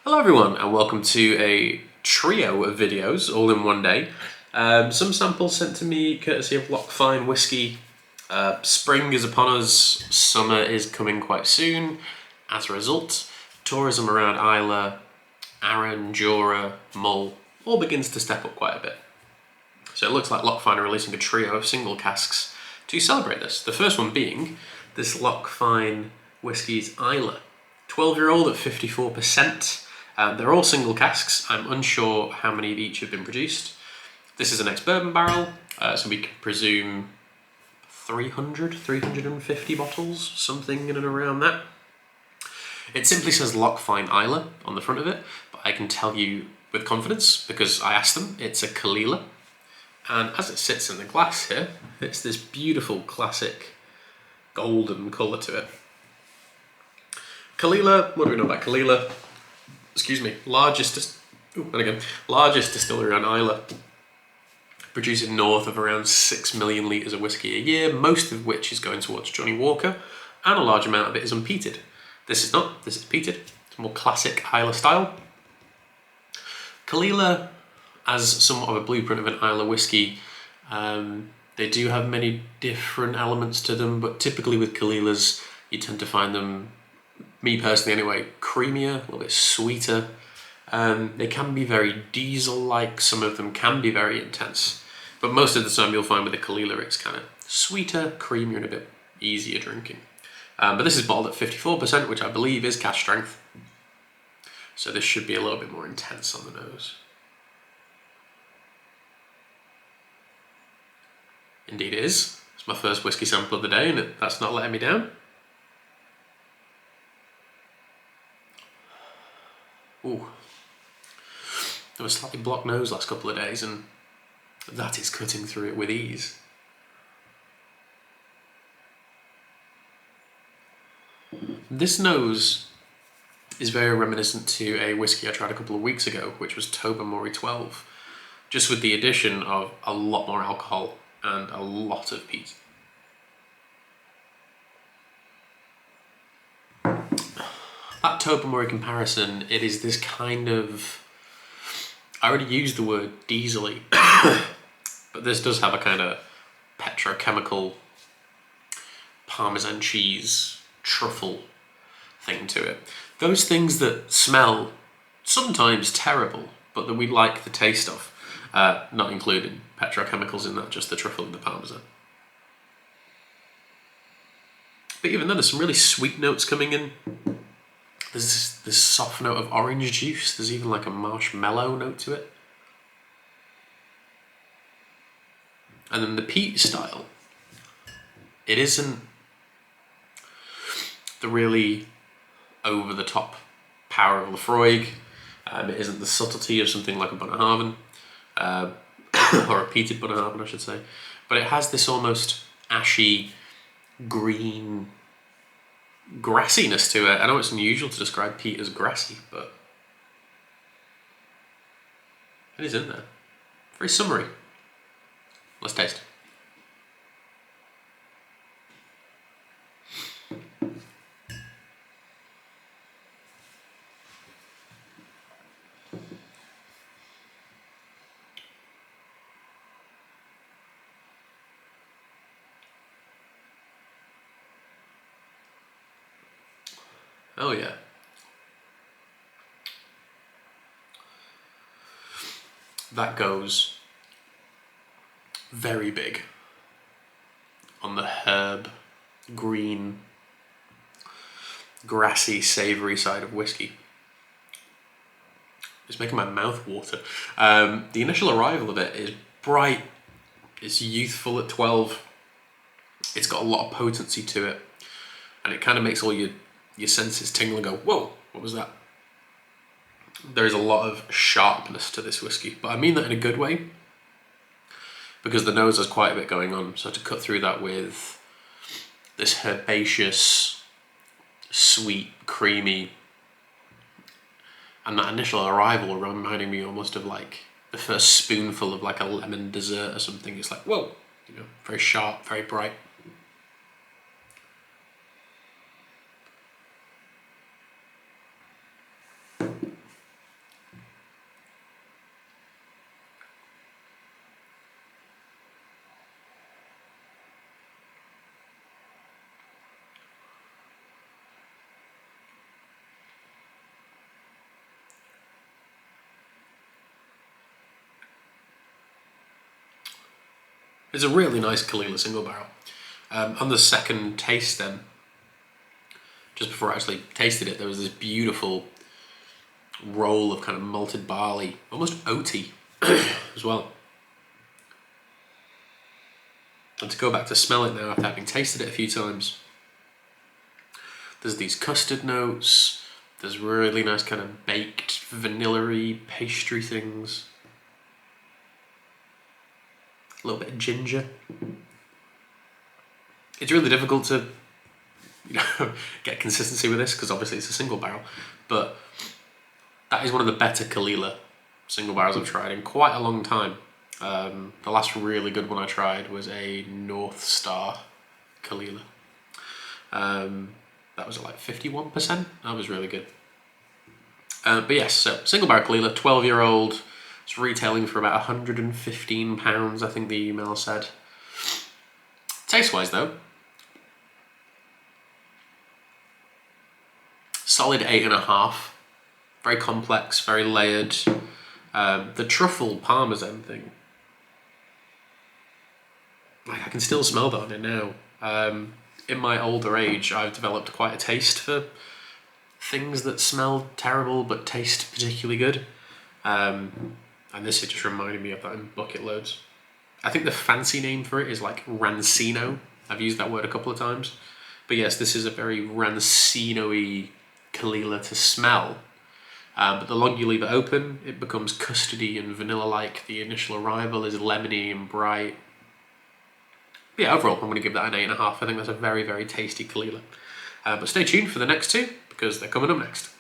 Hello everyone and welcome to a trio of videos all in one day. Some samples sent to me courtesy of Loch Fyne Whiskey. Spring is upon us, summer is coming quite soon. As a result, tourism around Islay, Arran, Jura, Mull all begins to step up quite a bit. So it looks like Loch Fyne are releasing a trio of single casks to celebrate this. The first one being this Loch Fyne Whiskies Islay. 12-year-old at 54%. They're all single casks. I'm unsure how many of each have been produced. This is an ex-bourbon barrel, so we can presume 350 bottles, something in and around that. It simply says Loch Fyne Islay on the front of it, but I can tell you with confidence, because I asked them, it's a Caol Ila. And as it sits in the glass here, it's this beautiful classic golden colour to it. Caol Ila, what do we know about Caol Ila? Excuse me, largest distillery on Islay, producing north of around 6 million litres of whiskey a year, most of which is going towards Johnnie Walker, and a large amount of it is unpeated. This is not, this is peated. It's more classic Islay style. Caol Ila, as somewhat of a blueprint of an Islay whiskey, they do have many different elements to them, but typically with Caol Ilas, you tend to find them, me personally anyway, creamier, a little bit sweeter. They can be very diesel-like, some of them can be very intense, but most of the time you'll find with the Caol Ila it's kind of sweeter, creamier and a bit easier drinking. But this is bottled at 54%, which I believe is cask strength, so this should be a little bit more intense on the nose. Indeed it is. It's my first whiskey sample of the day and that's not letting me down. Ooh. I have a slightly blocked nose last couple of days and that is cutting through it with ease. This nose is very reminiscent to a whiskey I tried a couple of weeks ago, which was Tobermory 12, just with the addition of a lot more alcohol and a lot of peat. That Tobermory comparison, it is this kind of, I already used the word diesel-y, but this does have a kind of petrochemical Parmesan cheese truffle thing to it. Those things that smell sometimes terrible, but that we like the taste of, not including petrochemicals in that, just the truffle and the Parmesan. But even then, there's some really sweet notes coming in. There's this soft note of orange juice. There's even like a marshmallow note to it. And then the peat style, it isn't the really over-the-top power of Laphroaig. It isn't the subtlety of something like a Bunnahabhain, or a peated Bunnahabhain, I should say. But it has this almost ashy, green grassiness to it. I know it's unusual to describe peat as grassy, but it is in there. Very summery. Let's taste. Oh yeah. That goes very big on the herb, green, grassy, savoury side of whiskey. It's making my mouth water. The initial arrival of it is bright, it's youthful at 12, it's got a lot of potency to it, and it kind of makes all your senses tingle and go, whoa, what was that? There is a lot of sharpness to this whiskey, but I mean that in a good way, because the nose has quite a bit going on, so to cut through that with this herbaceous, sweet, creamy, and that initial arrival reminding me almost of like the first spoonful of like a lemon dessert or something. It's like, whoa, you know, very sharp, very bright. It's a really nice Caol Ila single barrel. On the second taste then, just before I actually tasted it, there was this beautiful roll of kind of malted barley, almost oaty as well. And to go back to smell it now after having tasted it a few times, there's these custard notes, there's really nice kind of baked vanilla-y pastry things, a little bit of ginger. It's really difficult to get consistency with this because obviously it's a single barrel, but that is one of the better Caol Ila single barrels I've tried in quite a long time. The last really good one I tried was a North Star Caol Ila. That was at like 51%. That was really good. But yes, so single barrel Caol Ila, 12-year-old. It's retailing for about £115, I think the email said. Taste-wise though, solid 8.5. Very complex, very layered. The truffle parmesan thing, like I can still smell that on it now. In my older age, I've developed quite a taste for things that smell terrible but taste particularly good. And this just reminded me of that in bucket loads. I think the fancy name for it is like Rancino. I've used that word a couple of times. But yes, this is a very Rancino-y Caol Ila to smell. But the longer you leave it open, it becomes custardy and vanilla-like. The initial arrival is lemony and bright. But yeah, overall, I'm going to give that an 8.5. I think that's a very, very tasty Caol Ila. But stay tuned for the next two, because they're coming up next.